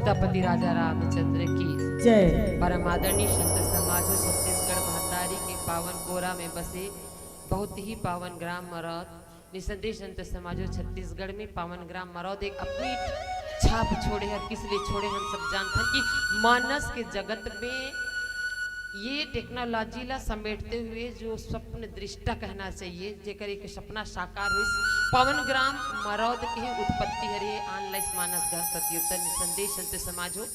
सीतापति राजा रामचंद्र की जय। परम आदरणीय संत समाजो छत्तीसगढ़ महतारी के पावन कोरा में बसे बहुत ही पावन ग्राम मरौद निसंदेह संत समाजो छत्तीसगढ़ में पावन ग्राम मरौद एक अपनी छाप छोड़े है। किस लिए छोड़े हम सब जानते हैं कि मानस के जगत में ये टेक्नोलॉजी ला समेटते हुए जो स्वप्न दृष्टा कहना चाहिए जेकर एक सपना साकार हुई पावन ग्राम मरौद की उत्पत्ति हरे ऑनलाइन मानस घर प्रतियोगिता निसंदेह संत समाजो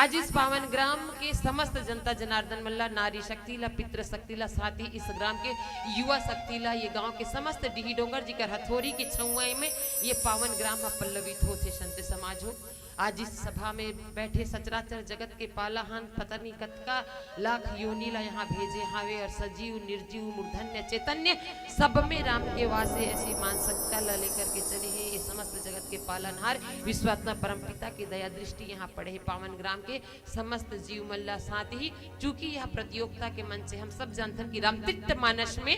आज इस पावन ग्राम के समस्त जनता जनार्दन मल्ला नारी शक्ति ला पितृ शक्ति ला साथ ही इस ग्राम के युवा शक्ति ला ये गांव के समस्त डिही डोंगर जी कर हथौड़ी की छुआई में ये पावन ग्राम पल्लवित होते संत समाज हो। आज इस सभा में बैठे सचराचर जगत के पालाहान पता नहीं कतका लाख योनीला यहाँ भेजे हावे और सजीव निर्जीव मूर्धन्य चैतन्य सब में राम के वासे ऐसी मानसिकता ला लेकर के चले हैं। ये समस्त जगत के पालनहार विश्वात्मा परमपिता की दया दृष्टि यहाँ पड़े है पावन ग्राम के समस्त जीव मल्ला साथ ही चूंकि यह प्रतियोगिता के मन से हम सब जानते हैं कि रामतीर्थ मानस में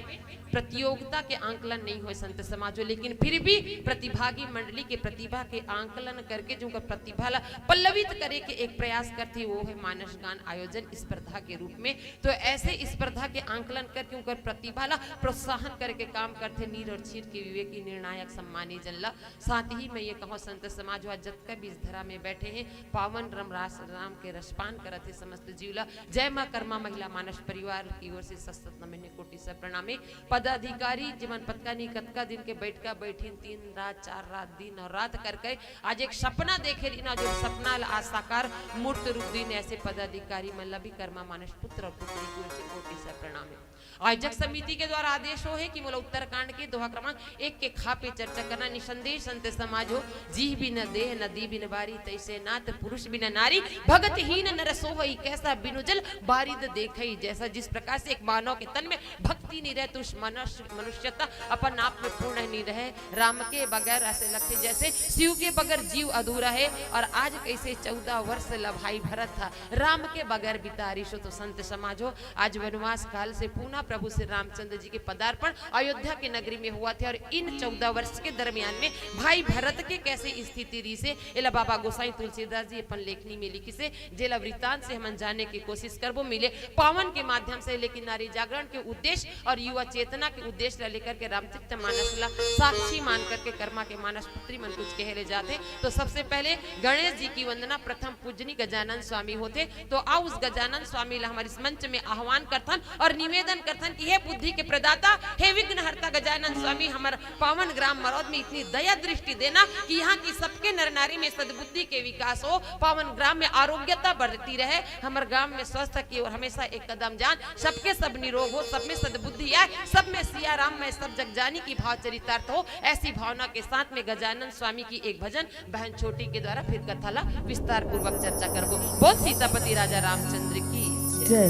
प्रतियोगिता के आंकलन नहीं हुए संत समाजो, लेकिन फिर भी प्रतिभागी मंडली के प्रतिभा के आंकलन करके जो प्रतिभा ला पल्लवित करे के एक प्रयास करते वो है मानस गान आयोजन स्पर्धा के रूप में। तो ऐसे स्पर्धा के आंकलन करके उनकर प्रतिभा ला प्रोत्साहन करके काम करते नीर और चीर के विवेकी निर्णायक सम्मानी जनला। साथ ही मैं ये कहूँ संत समाज जत का बीज धरा में बैठे हैं पावन राम के रसपान करते समस्त जीवला। जय माँ कर्मा महिला मानस परिवार की ओर से सशक्त नमन कोटि से प्रणामे। पदाधिकारी जीवन पतकानी कतका दिन के बैठका बैठी 3 रात 4 रात दिन और रात करके आज एक सपना देखे ना जो सपना आज साकार मूर्त रूप दिन ऐसे पदाधिकारी मल्ला भी कर्मा मानस पुत्र और पुत्री की ओर से कोटि से प्रणामे। आयोजक समिति के द्वारा आदेश हो है कि मोला उत्तरकांड के दोहा क्रमांक 1 के खा पे चर्चा करना। निसंदेह संत समाज हो जीह बिन देह नदी बिन बारी तैसे नाथ पुरुष बिन नारी भगत हीन नर सोहई कैसा बिनु जल बारिद देखई। जैसा जिस प्रकार से एक मानव के तन में भक्ति नहीं रहे तो उस मनुष्यता अपन आप में पूर्ण नहीं रहे। राम के बगैर ऐसे लगते जैसे शिव के बगैर जीव अधूरा है। और आज कैसे 14 वर्ष भाई भरत था राम के बगैर बिता रिशो। तो संत समाज हो आज वनवास काल से पुनः प्रभु श्री रामचंद्र जी के पदार्पण अयोध्या की नगरी में हुआ थे और इन 14 वर्ष के दरमियान में भाई भरत के कैसे स्थिति रही से एला बाबा गोसाई तुलसीदास जी अपन लेखनी में लिखी से जेला वृतांत से हम जानने की कोशिश करबो मिले पावन के माध्यम से। लेकिन नारी जागरण के उद्देश्य और युवा चेतना के उद्देश्य लेकर के रामतीर्थ मानस ला साक्षी मान करके कर्मा के मानस पुत्री मन कुछ कहे ले जाते। तो सबसे पहले गणेश जी की वंदना प्रथम पूजनी गजानन स्वामी होते। तो आओ उस गजानन स्वामी ला हमारे इस मंच में आह्वान करथन और निवेदन करथन कि हे बुद्धि के प्रदाता हे विघ्नहर्ता गजानन स्वामी हमार पावन ग्राम मरौद में इतनी दया दृष्टि देना कि यहाँ की सबके नर नारी में सद्बुद्धि के विकास हो, पावन ग्राम में आरोग्यता बढ़ती रहे, हमारे ग्राम में स्वस्थ की और हमेशा एक कदम जान सबके सब निरोग हो, सब में सद्बुद्धि आए, सब में सिया राम में सब जग जानी की भाव चरितार्थ हो। ऐसी भावना के साथ में गजानन स्वामी की एक भजन बहन छोटी के द्वारा फिर कथा ला विस्तार पूर्वक चर्चा करबो। बोल सीतापति राजा रामचंद्र की जय।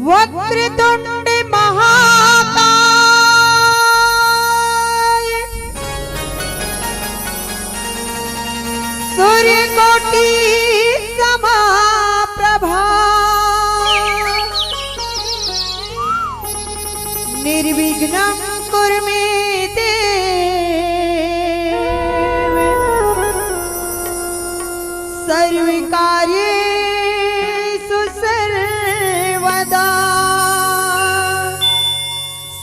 वक्रतुंड महाकाय सूर्यकोटि समप्रभा निर्विघ्नं कुरु मे देव सर्वकार्येषु सर्वदा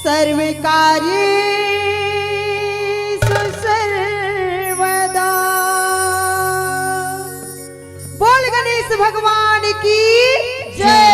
सर्वकार्येषु सर्वदा। बोल गणेश भगवान की जय।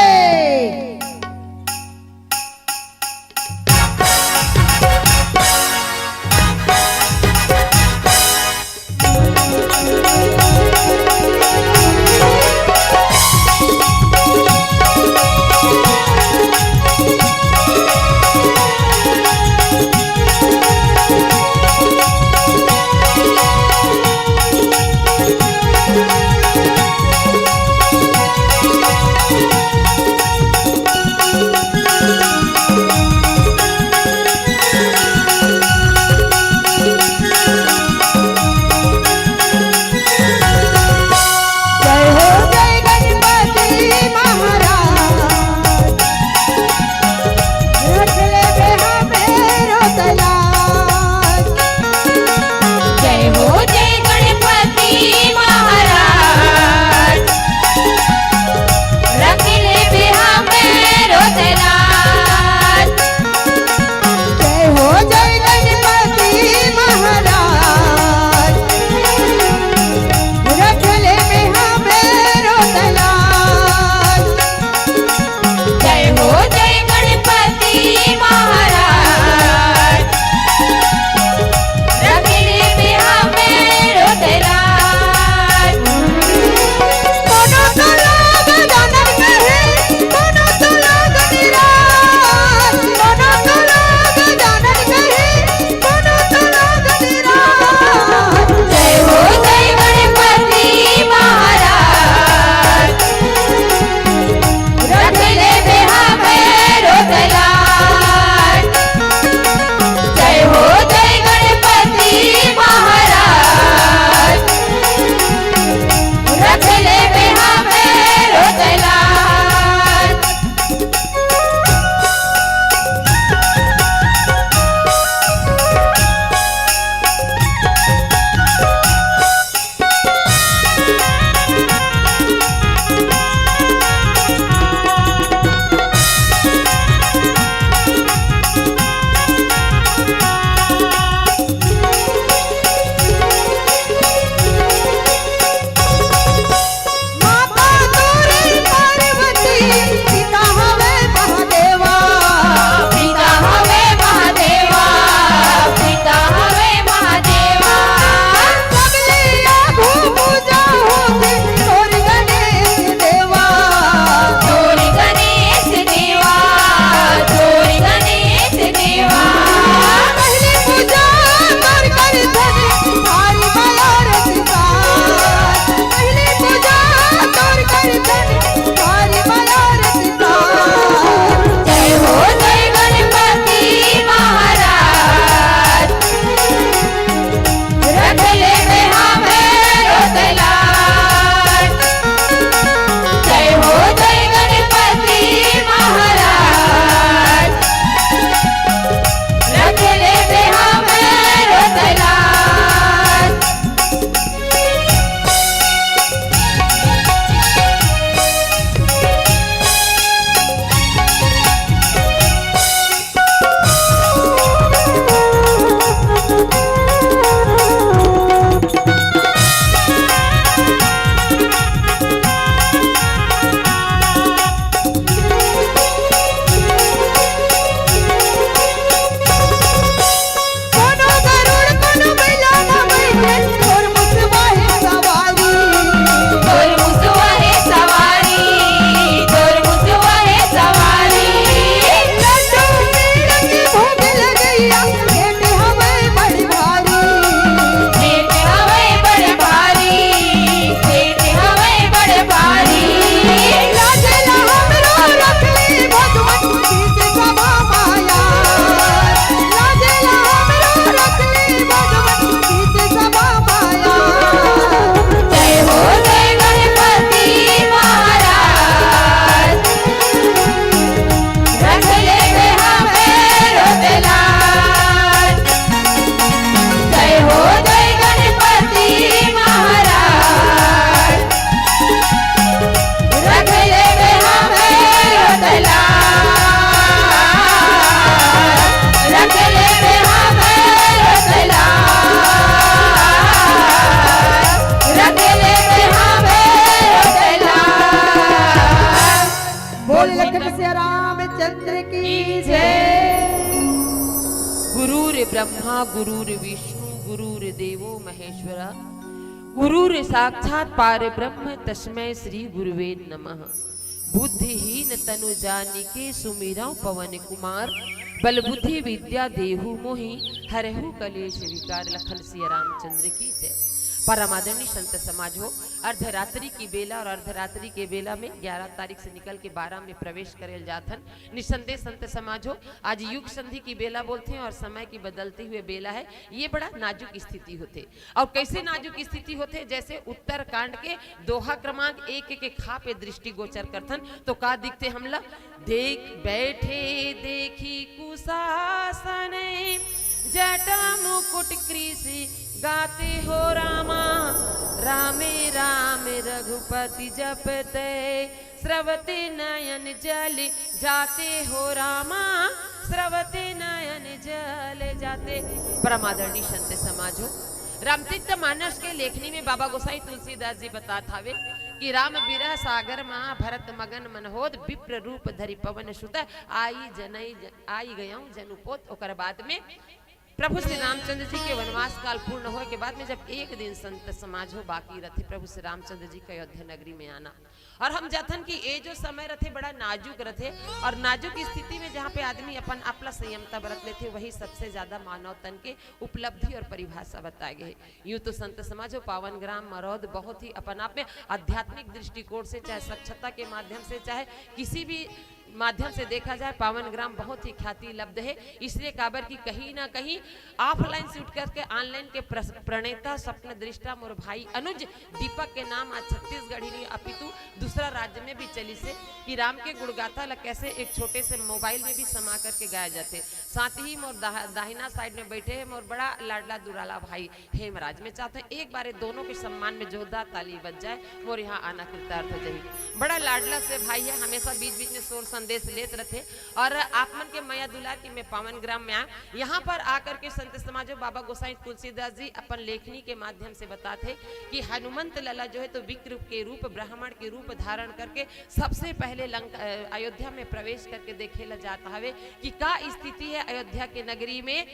रामचंद्र की जय। गुरुर ब्रह्मा गुरुर विष्णु गुरुर देवो महेश्वरा गुरुर साक्षात पार ब्रह्म तस्मै श्री गुरुवे नमः। बुद्धिहीन तनु जानिके सुमिरौ पवन कुमार बल बुद्धि विद्या देहु मोहि हरहु कलेश विकार। लखन सिया रामचंद्र की जय। परम आदरणीय संत समाज हो, अर्धरात्रि की बेला और अर्धरात्रि के बेला में 11 तारीख से निकल के 12 में प्रवेश करेल जाथन। निसंदेह संत समाज हो, आज युग संधि की बेला बोलते हैं और समय की बदलते हुए बेला है। ये बड़ा नाजुक स्थिति होते और कैसे नाजुक स्थिति होते, जैसे उत्तर कांड के दोहा क्रमांक 1 के खा पे दृष्टि गोचर करथन तो का दिखते हमला। देख बैठे देखी कुशासन जटा मुकुट कृषि गाते हो रामा रामे राम रघुपति जपते स्रवते नयन जल जाते हो रामा स्रवते नयन जल जाते। परमादरणीय संत समाज हो, रामचरित मानस के लेखनी में बाबा गोसाई तुलसीदास जी बतात हवे कि राम बिरह सागर महा भरत मगन मनहोद विप्र रूप धरि पवन सुत आई गयऊं जनुपोत। ओकर बाद में प्रभु श्री रामचंद्र जी के वनवास काल पूर्ण होने के बाद में जब एक दिन संत समाज हो बाकी रथे प्रभु श्री रामचंद्र जी के अयोध्या नगरी में आना और हम जाथन कि ये जो समय रथे बड़ा नाजुक रथे और नाजुक स्थिति में जहाँ पे आदमी अपन अपना संयमता बरत लेते वही सबसे ज्यादा मानव तन के उपलब्धि और परिभाषा बताए गए। यूं तो संत समाज हो पावन ग्राम मरौद बहुत ही अपन आप में आध्यात्मिक दृष्टिकोण से चाहे स्वच्छता के माध्यम से चाहे किसी भी माध्यम से देखा जाए पावन ग्राम बहुत ही ख्याति लब्ध है। इसलिए काबर की कहीं ना कहीं ऑफलाइन से उठ करके ऑनलाइन के प्रणेता स्वप्न दृष्टा मोर भाई अनुज दीपक के नाम आज छत्तीसगढ़ ही नहीं अपितु दूसरा राज्य में भी चली से कि राम के गुणगाथा ला कैसे एक छोटे से मोबाइल में भी समा करके गाया जाते। साथ ही मोर दाहिना साइड में बैठे है मोर बड़ा लाडला दुराला भाई हेमराज। में चाहते हैं एक बार दोनों के सम्मान में जोरदार ताली बज जाए मोर यहाँ आना कृतार्थ हो जाए। बड़ा लाडला से भाई है, हमेशा बीच बीच में शोर संदेश लेते रहते और आप मन के मया दुलार की मैं पावन ग्राम में आया। यहाँ पर आकर के संत समाजो बाबा गोसाई तुलसीदास जी अपन लेखनी के माध्यम से बताते कि हनुमंत लला जो है तो विक्र के रूप ब्राह्मण के रूप धारण करके सबसे पहले अयोध्या में प्रवेश करके देखेला जाता है कि का स्थिति है अयोध्या के नगरी में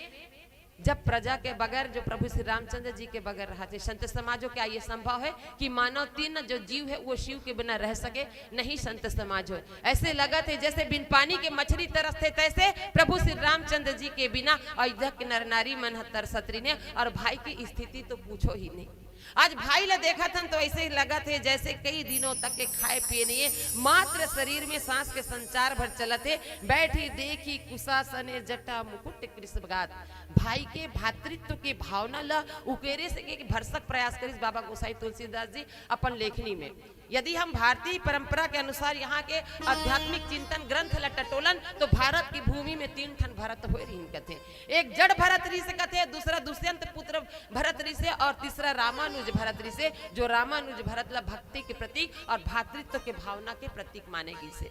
जब प्रजा के बगैर जो प्रभु श्री रामचंद्र जी के बगैर रहते। संत समाजों क्या ये संभव है कि मानव तीन जो जीव है वो शिव के बिना रह सके? नहीं संत समाज हो, ऐसे लगा थे जैसे बिन पानी के मछली तरसते तैसे प्रभु श्री रामचंद्र जी के बिना अयोध्या के नर नारी मन तरसत रही ने। और भाई की स्थिति तो पूछो ही नहीं। आज भाई ला देखा था तो ऐसे ही लगा थे जैसे कई दिनों तक के खाए पिए नहीं है, मात्र शरीर में सांस के संचार भर चलते। बैठी देखी कुशासने जटा मुकुट कृष्णगात। भाई के भातृत्व के भावना ला उकेरे से के भरसक प्रयास करिस बाबा गोसाई तुलसीदास जी अपन लेखनी में। यदि हम भारतीय परंपरा के अनुसार यहाँ के आध्यात्मिक चिंतन ग्रंथ ला टटोलन तो भारत की भूमि में 3 ठन भरत हुए रही कथे। एक जड़ भरत ऋषि से कथे, दूसरा दुष्यंत पुत्र भरत ऋषि से और तीसरा रामानुज भरत ऋषि से जो रामानुज भरत ला भक्ति के प्रतीक और भातृत्व के भावना के प्रतीक मानेगी से।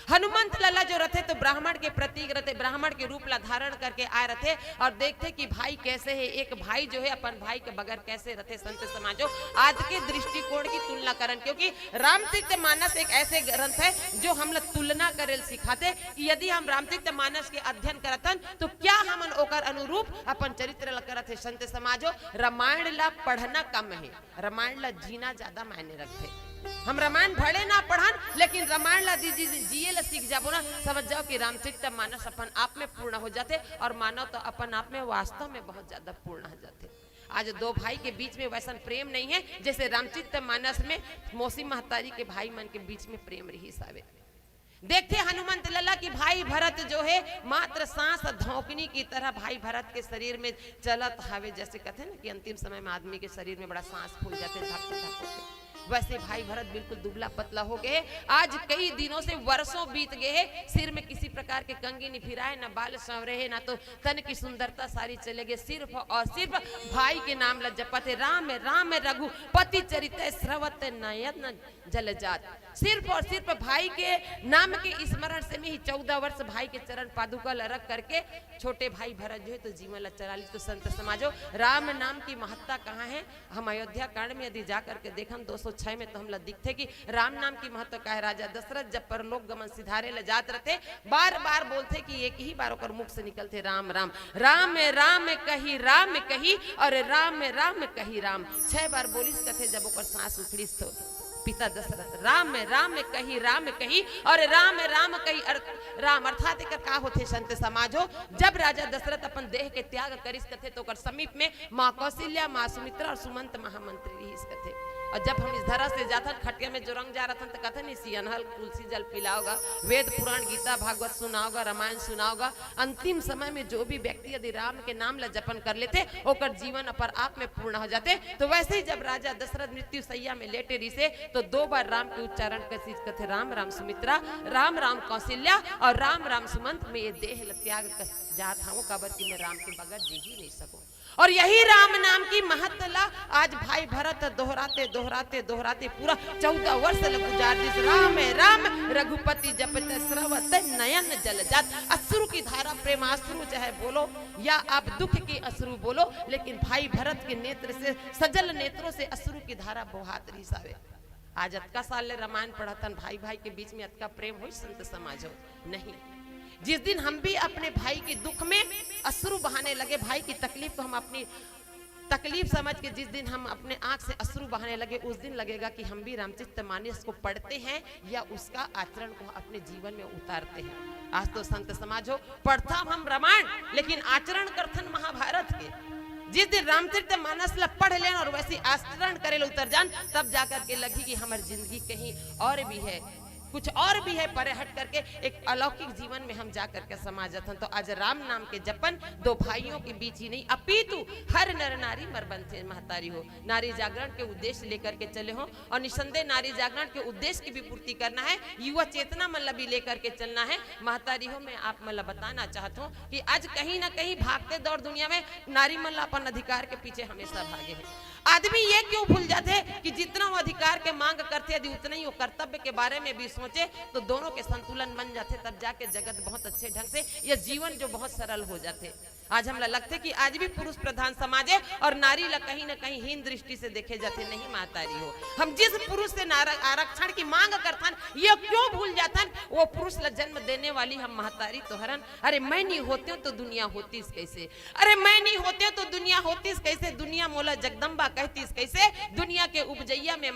हनुमंत लला जो रथे तो ब्राह्मण के प्रतीक रहते, ब्राह्मण के रूप ला धारण करके आए रहते और देखते कि भाई कैसे है। एक भाई जो है अपन भाई के बगैर कैसे रहते। संत समाजो आज के दृष्टिकोण की तुलना करन, क्योंकि रामचरित मानस एक ऐसे ग्रंथ है जो हम लोग तुलना करेल सिखाते कि यदि हम रामचरित मानस के अध्ययन करतन तो क्या हम ओकर अनुरूप अपन चरित्र ला करत है। संत समाजो रामायण ला पढ़ना कम है, रामायण ला जीना ज्यादा मायने रखते। हम रामायण भले ना पढ़न लेकिन रामायण ला जिये ला सीख जाबो ना, समझ जाओ कि रामचरित मानस अपन आप में पूर्ण हो जाते और मानव तो अपन आप में वास्तव में बहुत ज्यादा पूर्ण हो जाते। आज 2 भाई के बीच में वैसा प्रेम नहीं है जैसे रामचरित मानस में मौसी महतारी के भाई मन के बीच में प्रेम रही सावे। देखते हनुमंत लला की भाई भरत जो है मात्र सांस धौकनी की तरह भाई भरत के शरीर में चलत हवे। जैसे कहते हैं ना कि अंतिम समय में आदमी के शरीर में बड़ा सांस फूल जाते हैं, वैसे भाई भरत बिल्कुल दुबला पतला हो गए। आज कई दिनों से वर्षों बीत गए हैं, सिर में किसी प्रकार के कंगी नहीं फिराए, ना बाल संवरे है, ना तो तन की सुंदरता सारी चले गए। सिर्फ और सिर्फ भाई के नाम ला जपते राम राम रघुपति चरित स्रवत नयन जल जात। सिर्फ और सिर्फ भाई के नाम के स्मरण से में ही 14 वर्ष भाई के चरण पादुका रख करके छोटे भाई भरत जो है तो जीवन ला चला ली। तो संत समाजो राम नाम की महत्ता कहाँ है? हम अयोध्या कांड में यदि जा करके देखम 206 में तो हम दिखते कि राम नाम की महत्ता का है। राजा दशरथ जब परलोक गमन सिधारे ले जात रहते बार बार बोलते कि एक ही बार ओकर मुख से निकलते राम राम राम राम कही और राम कही राम 6 बार बोलिस कथे जब ओकर सांस उखड़िस तो पिता दशरथ राम कही और राम कही राम अर्थात एक का होते संत समाजो जब राजा दशरथ अपन देह के त्याग करिस कथे तो ओकर समीप में माँ कौशल्या माँ सुमित्रा और सुमंत महामंत्री रहिस कथे। और जब हम इस धरा से जाथन खटिया में जो रंग जा रहा था तो कथन इसी अनहल तुलसी जल पिलाओगा, वेद पुराण गीता भागवत सुनाओगा, रामायण सुनाओगा। अंतिम समय में जो भी व्यक्ति यदि राम के नाम ला जपन कर लेते ओकर जीवन अपर आप में पूर्ण हो जाते। तो वैसे ही जब राजा दशरथ मृत्यु सैया में लेटे रिसे तो 2 बार राम के उच्चारण कर कथे राम राम सुमित्रा राम कौशल्या और राम सुमंत में ये देह त्याग कर जात हूँ काबर की मैं राम के बगैर जी ही नहीं सकूं। और यही राम नाम की महत्ता आज भाई भरत दोहराते पूरा 14 वर्ष गुजार दिस राम रघुपति जपत स्रवत नयन जल जात। अश्रु की धारा प्रेमाश्रु चाहे बोलो या आप दुख की अश्रु बोलो, लेकिन भाई भरत के नेत्र से सजल नेत्रों से अश्रु की धारा बहात रही सावे। आज अतका साल ले रामायण पढ़तन भाई के बीच में अतका प्रेम हो संत समाज हो नहीं। जिस दिन हम भी अपने भाई के दुख में अश्रु बहाने लगे, भाई की तकलीफ को हम अपनी तकलीफ समझ के जिस दिन हम अपने आंख से अश्रु बहाने लगे उस दिन लगेगा कि हम भी रामचरितमानस को पढ़ते हैं या उसका आचरण को अपने जीवन में उतारते हैं। आज तो संत समाज हो पढ़ता हम रामायण लेकिन आचरण करथन महाभारत के। जिस दिन रामचरितमानस ला पढ़ लेन और वैसे आचरण करे उतर जान तब जाकर के लगी कि हमारी जिंदगी कहीं और भी है, कुछ और भी है, परे हट करके एक अलौकिक जीवन में हम जा करके समा जाते। तो आज राम नाम के जपन 2 भाइयों के बीच ही नहीं अपितु हर नर नारी मरबंध महतारी हो नारी जागरण के उद्देश्य लेकर के चले हो। और निसंदेह नारी जागरण के उद्देश्य की भी पूर्ति करना है, युवा चेतना मतलब भी लेकर के चलना है। महतारी हो मैं आप मतलब बताना चाहता हूँ कि आज कहीं ना कहीं भागते दौड़ दुनिया में नारी मतलब अपन अधिकार के पीछे हमेशा भागे हैं। आदमी ये क्यों भूल जाते कि जितना वो अधिकार के मांग करते यदि उतना ही वो कर्तव्य के बारे में भी सोचे तो दोनों के संतुलन बन जाते, तब जाके जगत बहुत अच्छे ढंग से या जीवन जो बहुत सरल हो जाते। आज हम लगते कि आज भी पुरुष प्रधान समाज है और नारी ला कहीं ना कहीं हीन दृष्टि से देखे जाते। नहीं महतारी हो हम जिस पुरुष से आरक्षण की मांग करथन ये क्यों भूल जाथन वो पुरुष ला जन्म देने वाली हम महतारी तो हरन। अरे मैं नहीं होते तो दुनिया होतीस कैसे, अरे मैं नहीं होते तो दुनिया होतीस कैसे, दुनिया मोला जगदम्बा कहतीस कैसे, दुनिया के उपजैया में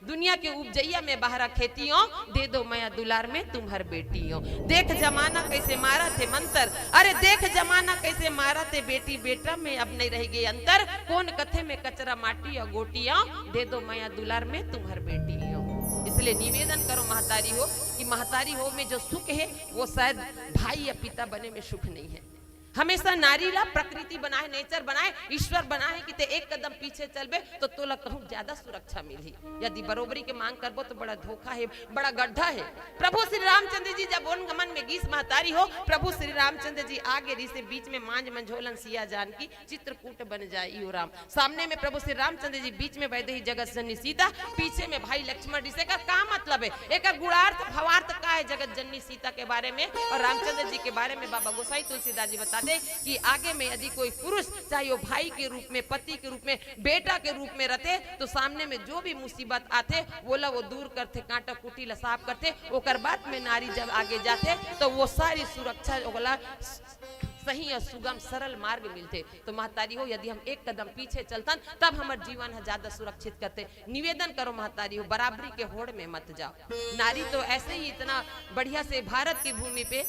दुनिया के उपजैया में बहरा खेतियों दे दो माया दुलार में तुम्हार बेटियों। देख जमाना कैसे मारा थे मंतर, अरे देख जमाना कैसे मारा थे बेटी बेटा में अब नहीं रह गए अंतर, कौन कथे में कचरा माटी और गोटियां दे दो माया दुलार में तुम्हार बेटियों। इसलिए निवेदन करो महतारी हो कि महतारी हो में जो सुख है वो शायद भाई या पिता बने में सुख नहीं है। हमेशा नारी ला प्रकृति बनाए, नेचर बनाए, ईश्वर बनाए कि ते एक कदम पीछे चलबे तो तोला कहूं ज्यादा सुरक्षा मिली। यदि बरोबरी के मांग करबो तो बड़ा धोखा है, बड़ा गड्ढा है। प्रभु श्री रामचंद्र जी जब वन गमन में गीस महतारी हो प्रभु श्री रामचंद्र जी आगे रिसे बीच में मांझ मंझोलन सिया जानकी चित्रकूट बन जाई ओ राम। सामने में प्रभु श्री रामचंद्र जी, बीच में वैदेही जगत जननी सीता, पीछे में भाई लक्ष्मण रिसे का क्या मतलब है, एक गुणार्थ भावार्थ का है जगत जननी सीता के बारे में और रामचंद्र जी के बारे में बाबा गोसाई तुलसीदास जी बताते कि आगे में यदि कोई पुरुष चाहे वो भाई के रूप में, पति के रूप में, बेटा के रूप में रहते तो सामने में जो भी मुसीबत आते बोला वो दूर करते, कांटा कुटी ला साफ करते। ओकर बाद में नारी जब आगे जाते तो वो सारी सुरक्षा ओला सही और सुगम सरल मार्ग मिलते। तो महतारी हो यदि हम एक कदम पीछे चलतन तब हमारे जीवन है ज्यादा सुरक्षित करते। निवेदन करो महतारी हो बराबरी के होड़ में मत जाओ। नारी तो ऐसे ही इतना बढ़िया से भारत की भूमि पे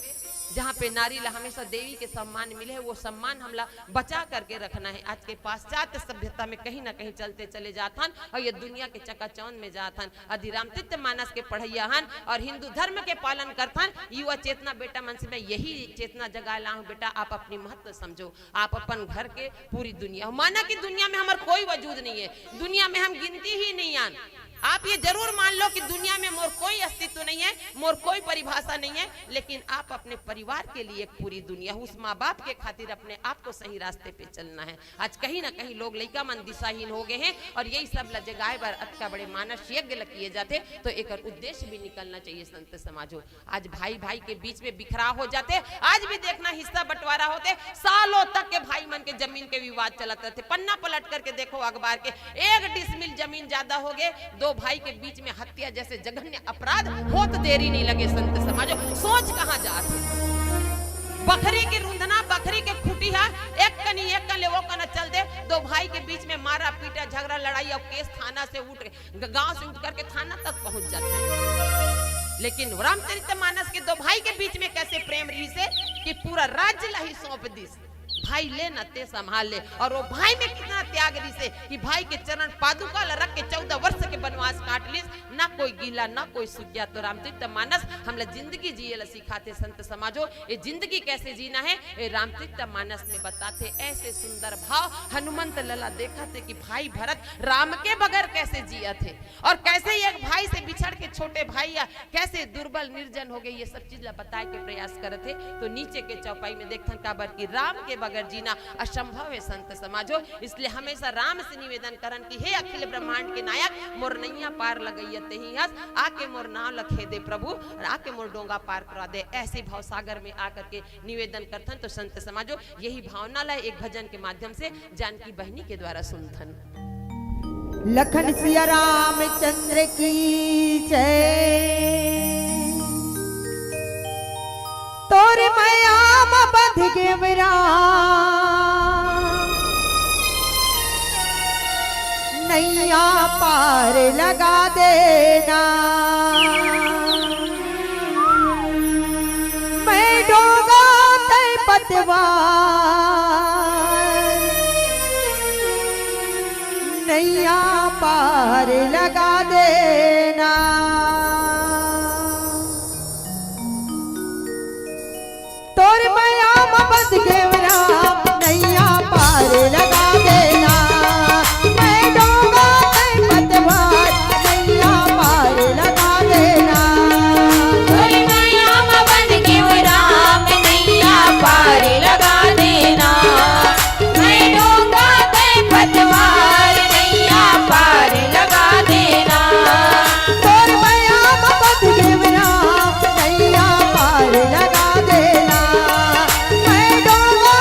जहाँ पे नारी ला हमेशा देवी के सम्मान मिले है वो सम्मान हमला बचा करके रखना है। आज के पाश्चात्य सभ्यता में कहीं ना कहीं चलते चले जाथन और ये दुनिया के चकाचौंध में जाथन। अधि रामचरितमानस के पढ़ैया हन और हिंदू धर्म के पालन करथन। युवा चेतना बेटा मन से मैं यही चेतना जगा ला हूँ बेटा, आप अपनी महत्व समझो, आप अपन घर के पूरी दुनिया माना कि दुनिया में हमारा कोई वजूद नहीं है, दुनिया में हम गिनती ही नहीं आन। आप ये जरूर मान लो कि दुनिया में मोर कोई अस्तित्व नहीं है, मोर कोई परिभाषा नहीं है, लेकिन आप अपने परिवार के लिए एक पूरी दुनिया, उस माँ बाप के खातिर अपने आप को सही रास्ते पे चलना है। आज कहीं ना कहीं लोग लइका मन दिशाहीन हो गए हैं और यही सब लजगाए बर अटका बड़े मानस यज्ञ किए जाते, तो एक उद्देश्य भी निकलना चाहिए संत समाजो। आज भाई भाई के बीच में बिखराव हो जाते, आज भी देखना हिस्सा बंटवारा होते, सालों तक के भाई मन के जमीन के विवाद चलते रहते। पन्ना पलट करके देखो अखबार के, 1 डिसमिल जमीन ज्यादा हो गए, 2 भाई के बीच में हत्या जैसे जघन्य अपराध होत देरी नहीं लगे संत समाजो। सोच कहां जाते, बकरी की रूंधना बकरी के खुटिया, एक कनी एक कन ले वो कन चल दे, 2 भाई के बीच में मारा पीटा झगड़ा लड़ाई और केस थाना से उठ गांव से उठ करके थाना तक पहुंच जाते हैं। लेकिन रामचरितमानस के 2 भाई के बीच में कैसे प्रेम रही से कि पूरा राज्य लही सौंप दी, भाई ले न ते संभाल ले। और वो भाई में कितना त्याग रही से कि भाई के चरण पादुका ला रख के 14 वर्ष के वनवास काट ली, ना कोई गीला ना कोई सुग्या। तो रामचरितमानस हमला जिंदगी जिये सिखाते संत समाजो। ये जिंदगी कैसे जीना है ये रामचरितमानस में बताते। ऐसे सुंदर भाव हनुमंत लला देखा थे कि भाई भरत राम के बगैर कैसे जिया थे, और कैसे एक भाई से बिछड़ के छोटे भाई कैसे दुर्बल निर्जन हो गए, ये सब चीज बताए के प्रयास करे थे। तो नीचे के चौपाई में देखथन काबर कि राम के बगैर जीना असंभव है संत समाजो। इसलिए हमेशा राम से निवेदन करन कि हे अखिल ब्रह्मांड के नायक, मोर नैया पार लगैया तेही हंस, आके मोर नाव लखे दे प्रभु, और आके मोर डोंगा पार करा दे। ऐसे भाव सागर में आकर के निवेदन करथन। तो संत समाजो यही भावना ला एक भजन के माध्यम से जानकी बहनी के द्वारा सुनथन। लखन सिया रामचंद्र की जय, तोरे मयाम बंध के विरा, नैया पार लगा देना, मैं डोगा तय पतवार, नैया पार लगा देना। तोर मयाम बंध के विरा, नैया पार लगा देना, मैं डोगा तय पतवार, नैया पार लगा देना। तोर मयाम बंध के विरा, नैया पार लगा देना, मैं डोगा तय पतवार, नैया पार लगा देना। तोर मयाम बंध के विरा, नैया पार लगा देना, मैं डोगा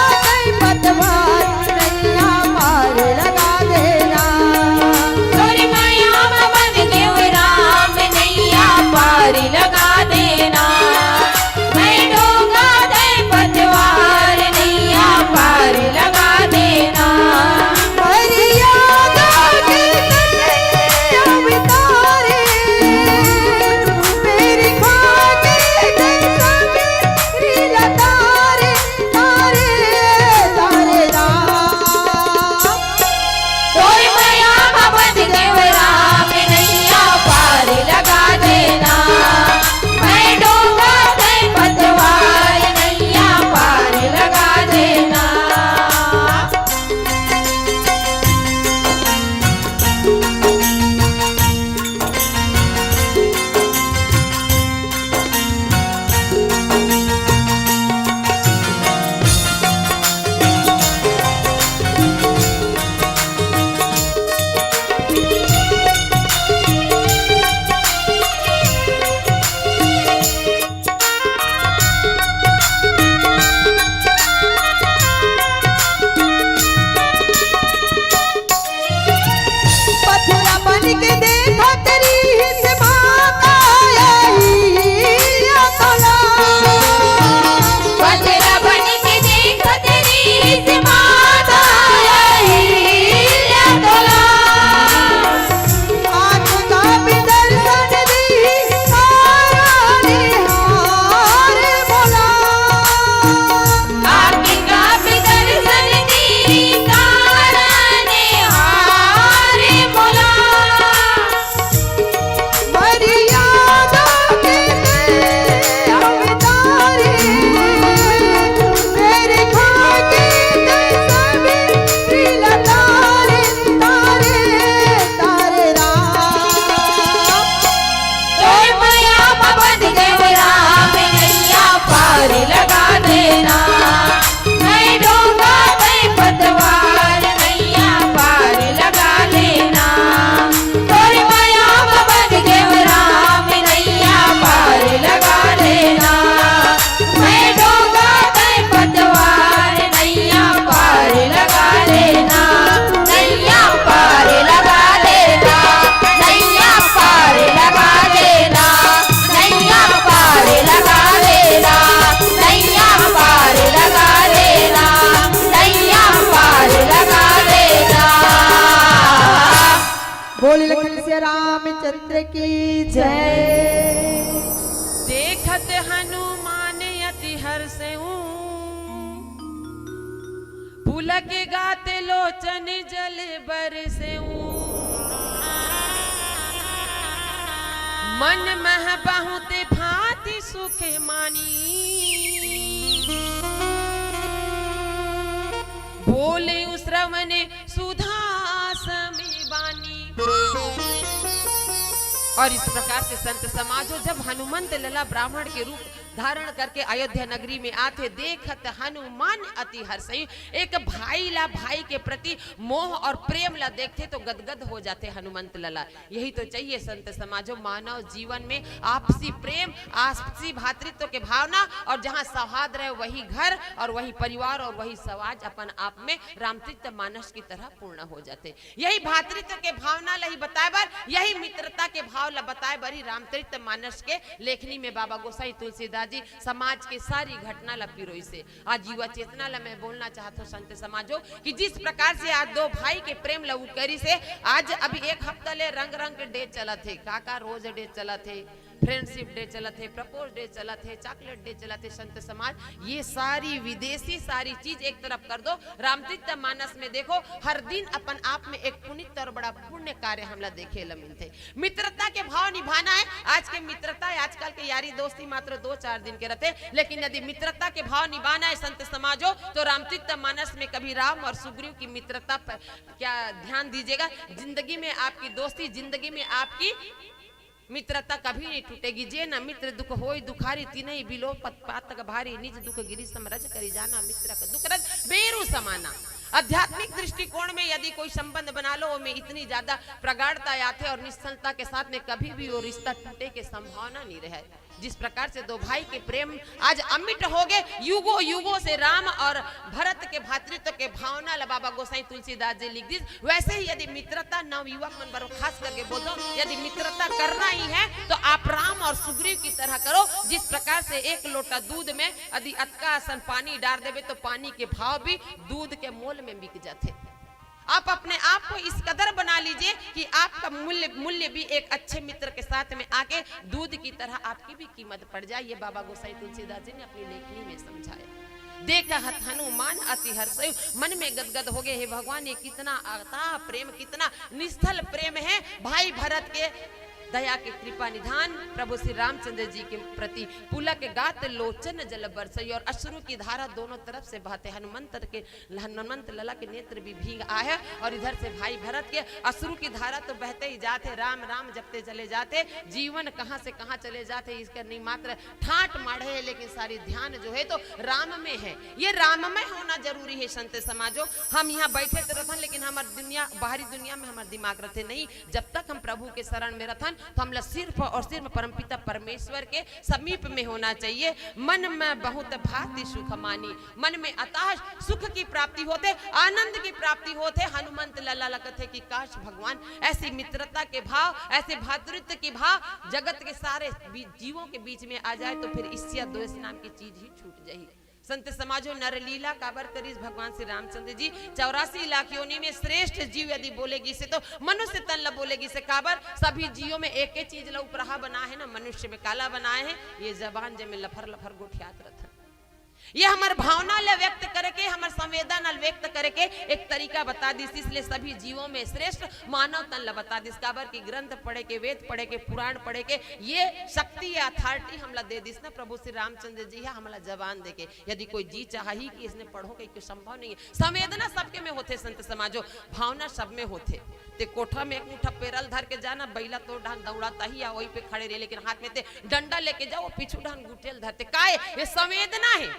रामचंद्र की जय। देखत हनुमान अति हर्षऊ, पुलक गाते लोचन जल बरसेऊ। मन मह बहुत भांति सुख मानी, बोले उस श्रवण सुधा समी बानी। और इस प्रकार से संत समाजो जब हनुमंत लला ब्राह्मण के रूप धारण करके अयोध्या नगरी में आते, देखत हनुमान अति हर्षई। एक भाई ला भाई के प्रति मोह और प्रेम ला देखते तो गदगद हो जाते हनुमंत लला। यही तो चाहिए संत समाजो, मानव जीवन में आपसी प्रेम, आपसी भातृत्व के भावना, और जहाँ सौहार्द रहे वही घर और वही परिवार और वही समाज अपन आप में रामचरित मानस की तरह पूर्ण हो जाते। यही भातृत्व के भावना ला ही बताए बर, यही मित्रता के भाव ला बताए बरी रामचरित मानस के लेखनी में बाबा गोसाई तुलसीदास जी समाज के सारी घटना ला पिरोई से आज युवा चेतना ला मैं बोलना चाहता हूँ संत समाजो कि जिस प्रकार से आज दो भाई के प्रेम ला उकरी से आज अभी एक हफ्ता ले रंग रंग के डे चला थे, काका रोज डे चला थे, फ्रेंडशिप डे चला थे, प्रपोज डे चला थे, चॉकलेट डे चला थे। संत समाज ये सारी विदेशी सारी चीज एक तरफ कर दो, रामचरित मानस में देखो हर दिन अपन आप में एक पुनीत और बड़ा पुण्य कार्य हमला देखे ला मिलते। मित्रता के भाव निभाना है। आज के मित्रता आजकल के यारी दोस्ती मात्र 2-4 दिन के रहते, लेकिन यदि मित्रता के भाव निभाना है संत समाजो तो रामचरित मानस में कभी राम और सुग्रीव की मित्रता पर क्या ध्यान दीजिएगा। जिंदगी में आपकी दोस्ती, जिंदगी में आपकी मित्रता कभी नहीं टूटेगी। जे न मित्र दुख होई दुखारी, तीनई बिलो पातक भारी, निज दुख गिरी समरज करी जाना, मित्र का दुख रज बेरु समाना। आध्यात्मिक दृष्टिकोण में यदि कोई संबंध बना लो में इतनी ज्यादा प्रगाढ़ता आते और निश्चलता के साथ में कभी भी वो रिश्ता टूटे की संभावना नहीं रहे। जिस प्रकार से दो भाई के प्रेम आज अमिट हो गए, युगों युगों से राम और भरत के भातृत्व के भावना ला बाबा गोसाई तुलसीदास जी लिख दी। वैसे ही यदि मित्रता नव युवक मन बरो खास करके बोल दो, यदि मित्रता करना ही है तो आप राम और सुग्रीव की तरह करो। जिस प्रकार से एक लोटा दूध में यदि अतका आसन पानी डाल देवे तो पानी के भाव भी दूध के मोल में बिक जाते। आप अपने आप को इस कदर बना लीजिए कि आपका मूल्य भी एक अच्छे मित्र के साथ में आके दूध की तरह आपकी भी कीमत पड़ जाए। ये बाबा गोसाई तुलसीदास जी ने अपनी लेखनी में समझाया। देखा हनुमान अति हर्षयु, मन में गदगद हो गए, हे भगवान ये कितना अथाह प्रेम, कितना निस्थल प्रेम है। भाई भरत के दया के कृपा निधान प्रभु श्री रामचंद्र जी के प्रति पुलक गात लोचन जल बरसई और अश्रु की धारा दोनों तरफ से बहते। हनुमंत लला के नेत्र भी भीग आए और इधर से भाई भरत के अश्रु की धारा तो बहते ही जाते, राम राम जपते चले जाते। जीवन कहां से कहां चले जाते इसका नहीं मात्र ठाट माढ़े है, लेकिन सारी ध्यान जो है तो राम में है। ये राममय होना जरूरी है संत समाजो। हम यहाँ बैठे तो रथन, लेकिन हमारी दुनिया, बाहरी दुनिया में हमारा दिमाग रहते नहीं। जब तक हम प्रभु के शरण में रथन तो हम सिर्फ और सिर्फ परमपिता परमेश्वर के समीप में होना चाहिए। मन में बहुत भांति सुख मानी, मन में अताश सुख की प्राप्ति होते, आनंद की प्राप्ति होते। हनुमंत लला लगते कि काश भगवान ऐसी मित्रता के भाव, ऐसे भातृत्व के भाव जगत के सारे जीवों के बीच में आ जाए तो फिर ईर्ष्या द्वेष नाम की चीज ही छूट जाए। संत समाजो नरलीला काबर करीस भगवान श्री रामचंद्र जी 84 लाख योनि में श्रेष्ठ जीव यदि बोलेगी से तो मनुष्य तन ला बोलेगी से काबर। सभी जीवों में एक ही चीज ला उपराहा बना है ना, मनुष्य में काला बनाए हैं ये जबान जे में लफर लफर गोठियात रहता। ये हमार भावना ले व्यक्त करके, हमार संवेदना व्यक्त करके एक तरीका बता दी। इसलिए सभी जीवों में श्रेष्ठ मानव तन ला बता दी। काबर की ग्रंथ पढ़े के, वेद पढ़े के, पुराण पढ़े के ये शक्ति या अथॉरिटी हमला दे दी ना प्रभु श्री रामचंद्र जी है हमला जबान देके। यदि कोई जी चाह ही कि इसने पढ़ो के संभव नहीं है। संवेदना सबके में होते संत समाजो, भावना सब में होते। ते कोठा में एक मुठा पेरल धर के जाना, बैला तो ढान दौड़ाता ही या वही पे खड़े रहे, लेकिन हाथ में ते डंडा लेके जाओ पीछू ढान गुटेल धरते। काय ये संवेदना है,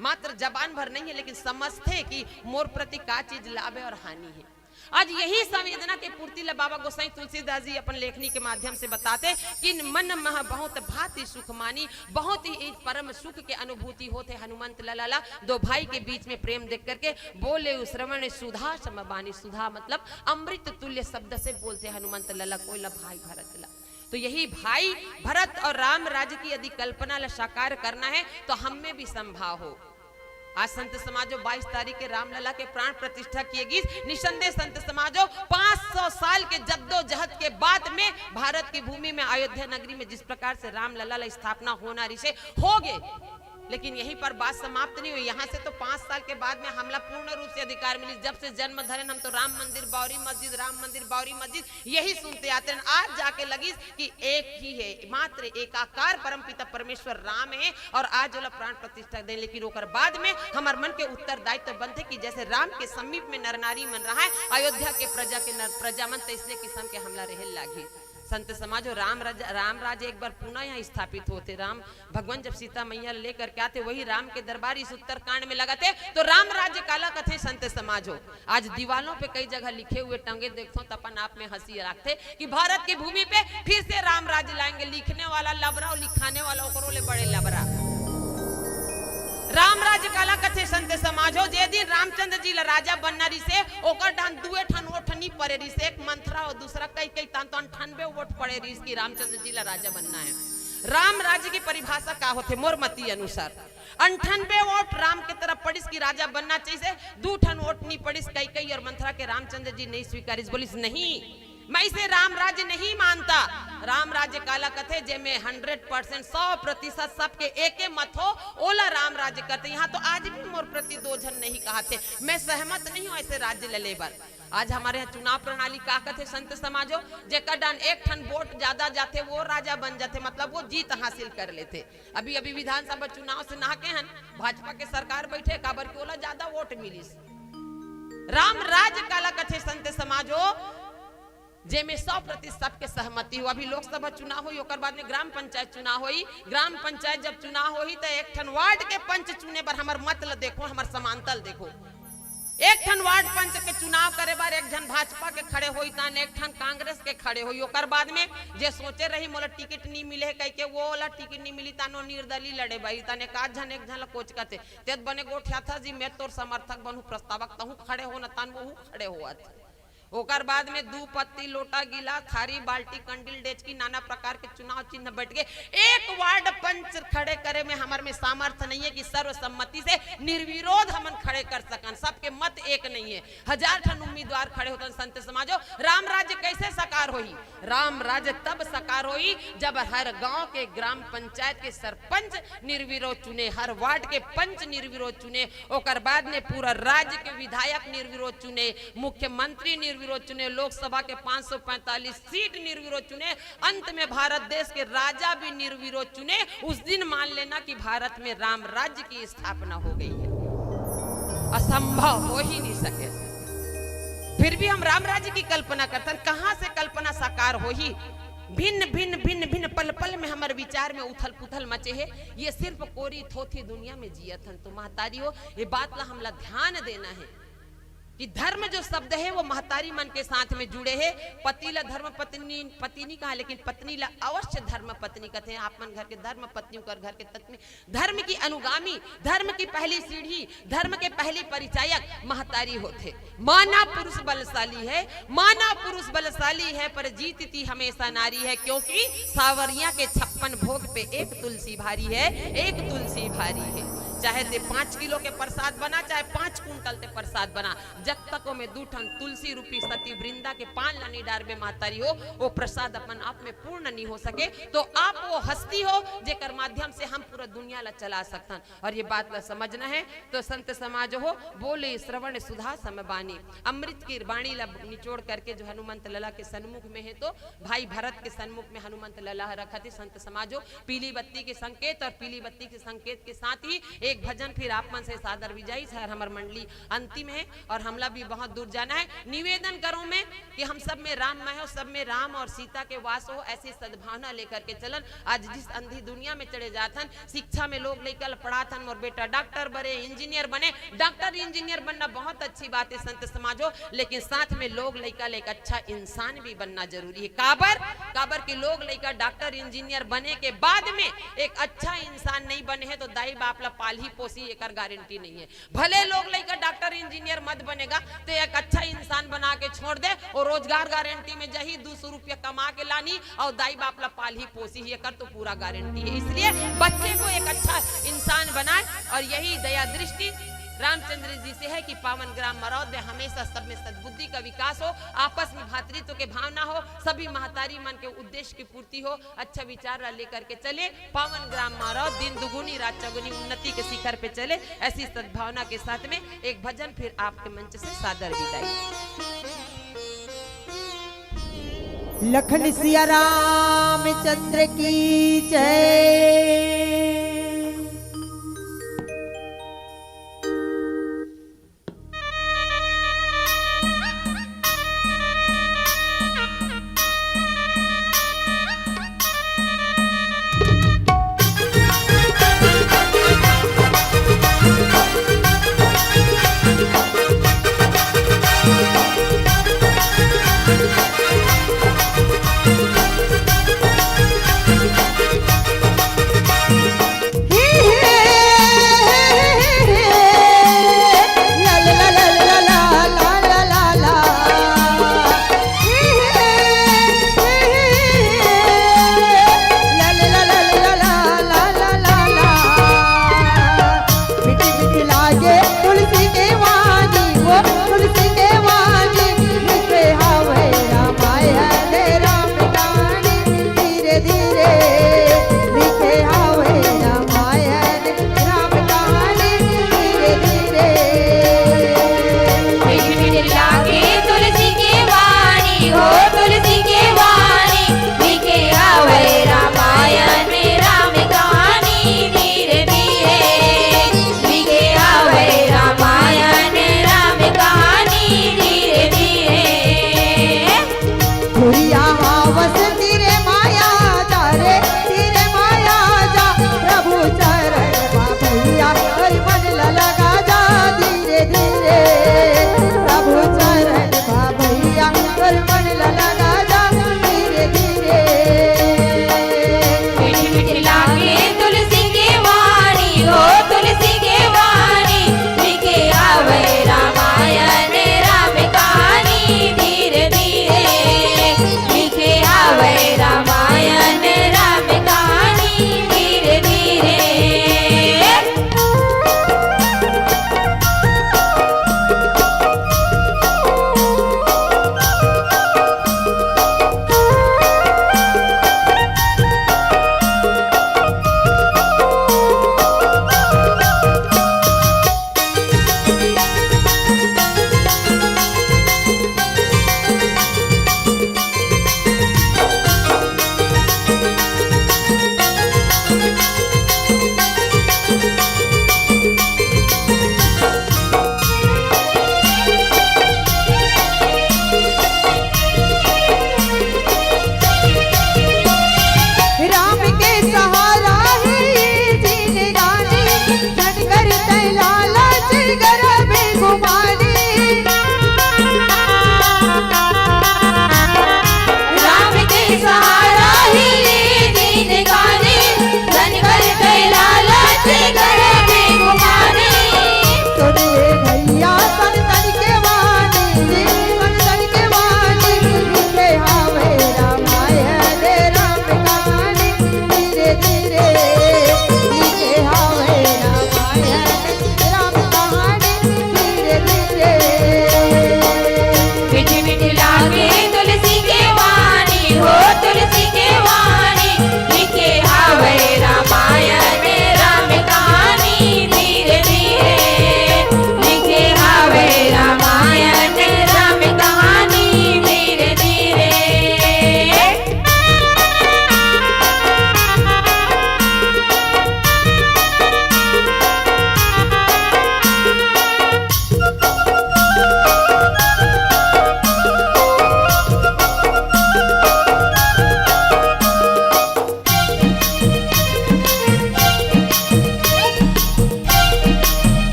मात्र जबान भर नहीं है, लेकिन समझते कि मोर प्रति का चीज लाभ है और हानि है। आज यही संवेदना के पूर्ति ला बाबा गोसाई तुलसीदास जी अपन लेखनी के माध्यम से बताते कि मन मह बहुत भांति सुख मानी, बहुत ही एक परम सुख के अनुभूति होते। हनुमंत लला दो भाई के बीच में प्रेम देख करके बोले उस श्रवण सुधा समबानी। सुधा मतलब अमृत तुल्य शब्द से बोलते हनुमंत लला कोई ला भाई भरत ला। तो यही भाई भरत और राम राज्य की यदि कल्पना ला साकार करना है तो हम में भी संभाव हो। आज संत समाजो 22 तारीख के रामलला के प्राण प्रतिष्ठा किएगी। निसंदेह संत समाजो 500 साल के जद्दोजहद के बाद में भारत की भूमि में अयोध्या नगरी में जिस प्रकार से रामलला की स्थापना होना रिसे हो गए, लेकिन यहीं पर बात समाप्त नहीं हुई। यहाँ से तो 5 साल के बाद में हमला पूर्ण रूप से अधिकार मिली। जब से जन्म धरे हम तो राम मंदिर बावरी मस्जिद, राम मंदिर बावरी मस्जिद यही सुनते आते हैं। आज जाके लगी कि एक ही है, मात्र एकाकार परमपिता परमेश्वर राम है और आज वाला प्राण प्रतिष्ठा दे। लेकिन ओकर बाद में हमारे मन के उत्तरदायित्व तो बनते कि जैसे राम के समीप में नर नारी मन रहा है, अयोध्या के प्रजा के प्रजा मन इसने किस्म के हमला रहे लागी। संत समाजो राम राज एक बार पुनः यहाँ स्थापित होते। राम भगवान जब सीता मैया लेकर के आते, वही राम के दरबार इस उत्तरकांड में लगाते तो राम राज्य काला कथे संत समाजो। आज दीवालों पे कई जगह लिखे हुए टंगे देखो तो अपन आप में हंसी रखते कि भारत की भूमि पे फिर से राम राज्य लाएंगे। लिखने वाला लबरा और लिखाने वाला ओकरोले बड़े लबरा। राम राज्य काला कथे संत समाजो। जे दिन रामचंद्र जी ला राजा बनना रही से ओकर डान दुए ठन वोट नहीं पड़े रही से, एक मंत्रा और दूसरा कई तान तो 98 वोट पड़े रही कि रामचंद्र जी ला राजा बनना है। राम राज्य की परिभाषा का होते मोर मती अनुसार 98 वोट राम के तरफ पड़िस की राजा बनना चाहिए, 2 ठन वोट नहीं पड़िस कई और मंत्रा के रामचंद्र जी नहीं स्वीकारिस, बोलिस नहीं मैं इसे राम राज्य नहीं मानता। राम राज्य काला कथे जे में 100% 100% सबके एक मत हो ओला राम राज्य करते। यहाँ तो आज भी मोर प्रति 2 जन नहीं कहते, मैं सहमत नहीं हूँ ऐसे राज्य ले बर। आज हमारे यहाँ चुनाव प्रणाली का कथे संत समाजो, जे कडान 1 ठन वोट ज्यादा जाते वो राजा बन जाते, मतलब वो जीत हासिल कर लेते। अभी विधानसभा चुनाव से नहाके हन भाजपा के सरकार बैठे काबर के ओला ज्यादा वोट मिलिस। राम राज्य काला कथे संत समाजो जे में 100% सबके सहमति हो। अभी लोकसभा चुनाव हुई, ओकर बाद में ग्राम पंचायत चुनाव हुई। ग्राम पंचायत जब चुनाव हुई तो 1 ठन वार्ड के पंच चुने पर हमार मत ल देखो, हमार समांतल देखो। 1 ठन वार्ड पंच के चुनाव करे बार 1 जन भाजपा के खड़े होई तान 1 ठन कांग्रेस के खड़े होई। ओकर बाद में जे सोचे रही मोला टिकट नहीं मिले कह के वो वाला टिकट नहीं मिली तानो निर्दलीय लड़े भाई ताने का जन 1 जन ला कोच कते तेत बने गोठ्या था जी मैं तोर समर्थक बनू प्रस्तावक तहु खड़े हो न तान वो खड़े होत। ओकर बाद में 2 पत्ती लोटा गिला थारी बाल्टी कंडिल डेचकी नाना प्रकार के चुनाव चिन्ह बैठ गए। 1 वार्ड पंच खड़े करे में हमार में सामर्थ्य नहीं है कि सर्वसम्मति से निर्विरोध हमन खड़े कर सकन, सबके मत एक नहीं है। 1000 ठन उम्मीदवार खड़े होतन संत समाजो। राम राज्य कैसे साकार होई? राम राज्य तब साकार होई जब हर गांव के ग्राम पंचायत के सरपंच निर्विरोध चुने, हर वार्ड के पंच निर्विरोध चुने, ओकर बाद में पूरा राज्य के विधायक निर्विरोध चुने, मुख्यमंत्री निर्विरोध चुने, लोकसभा के 545 सीट निर्विरोध चुने, अंत में भारत देश के राजा भी निर्विरोध चुने। उस दिन मान लेना कि भारत में राम राज्य की स्थापना हो गई है। असंभव हो ही नहीं सके, फिर भी हम राम राज्य की कल्पना करते हैं। कहां से कल्पना साकार हो ही? भिन्न भिन्न भिन्न भिन्न पल पल में हमारे विचार में उथल पुथल मचे है। ये सिर्फ कोरी थोथी दुनिया में जियत हन। तो महतारी हो ये बात ला हमला ध्यान देना है कि धर्म जो शब्द है वो महतारी मन के साथ में जुड़े है। पति ला धर्म पत्नी पत्नी कहा, लेकिन पत्नी ला अवश्य धर्म पत्नी कहते हैं। आप मन घर के धर्म पत्नी कर घर के पत्नी, धर्म की अनुगामी, धर्म की पहली सीढ़ी, धर्म के पहली परिचायक महतारी होते। माना पुरुष बलशाली है, माना पुरुष बलशाली है पर जीतती हमेशा नारी है, क्योंकि सावरिया के 56 भोग पे 1 तुलसी भारी है, 1 तुलसी भारी है। चाहे ते 5 किलो के प्रसाद बना, चाहे 5 कुंटल ते प्रसाद बना, जब तक में 2 ठन तुलसी रूपी सती वृंदा के 5 लानी डार में महतारी हो, वो प्रसाद अपन आप में पूर्ण नहीं हो सके। तो आप वो हस्ती हो जेकर माध्यम से हम पूरा दुनिया ला चला सकतन। और ये बात ला समझना है तो संत समाज हो बोले श्रवण सुधा समबानी, अमृत की वाणी ला निचोड़ करके जो हनुमंत लला के सन्मुख में है, तो भाई भरत के सन्मुख में हनुमंत लला रखा थी। संत समाजो पीली बत्ती के संकेत और पीली बत्ती के संकेत के साथ ही एक भजन फिर आप मन से सादर विजयी सर हमार मंडली अंतिम है और हमला भी बहुत दूर जाना है। निवेदन करूं मैं कि हम सब में राममय हो, सब में राम और सीता के वास हो, ऐसी सद्भावना लेकर के चलन। आज जिस अंधी दुनिया में चले जाथन, शिक्षा में लोग लेकर पढ़ाथन और बेटा डॉक्टर बने, इंजीनियर बने। डॉक्टर इंजीनियर बनना बहुत अच्छी बात है संत समाजो, लेकिन साथ में लोग लेकर एक अच्छा इंसान भी बनना जरूरी है। काबर के लोग लेकर डॉक्टर इंजीनियर बने के बाद में एक अच्छा इंसान नहीं बने हैं तो दाई बाप ला पाल ही पोसी एकर गारंटी नहीं है। भले लोग लेकर डॉक्टर इंजीनियर मत बनेगा तो एक अच्छा इंसान बना के छोड़ दे और रोजगार गारंटी में जही 200 रुपया कमा के लानी और दाई बाप ला पाल ही पोसी ही एकर तो पूरा गारंटी है। इसलिए बच्चे को एक अच्छा इंसान बनाए और यही दया दृष्टि रामचंद्र जी से है कि पावन ग्राम मरौद में हमेशा सब में सद्बुद्धि का विकास हो, आपस में भातृत्व के भावना हो, सभी महतारी मन के उद्देश्य की पूर्ति हो, अच्छा विचार लेकर के चले। पावन ग्राम मरौद दिन दुगुनी रात चौगुनी उन्नति के शिखर पे चले। ऐसी सद्भावना के साथ में एक भजन फिर आपके मंच से सादर विदाई। लखन सिया रामचंद्र की जय।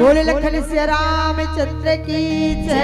बोले लखन सिया रामचंद्र की जय।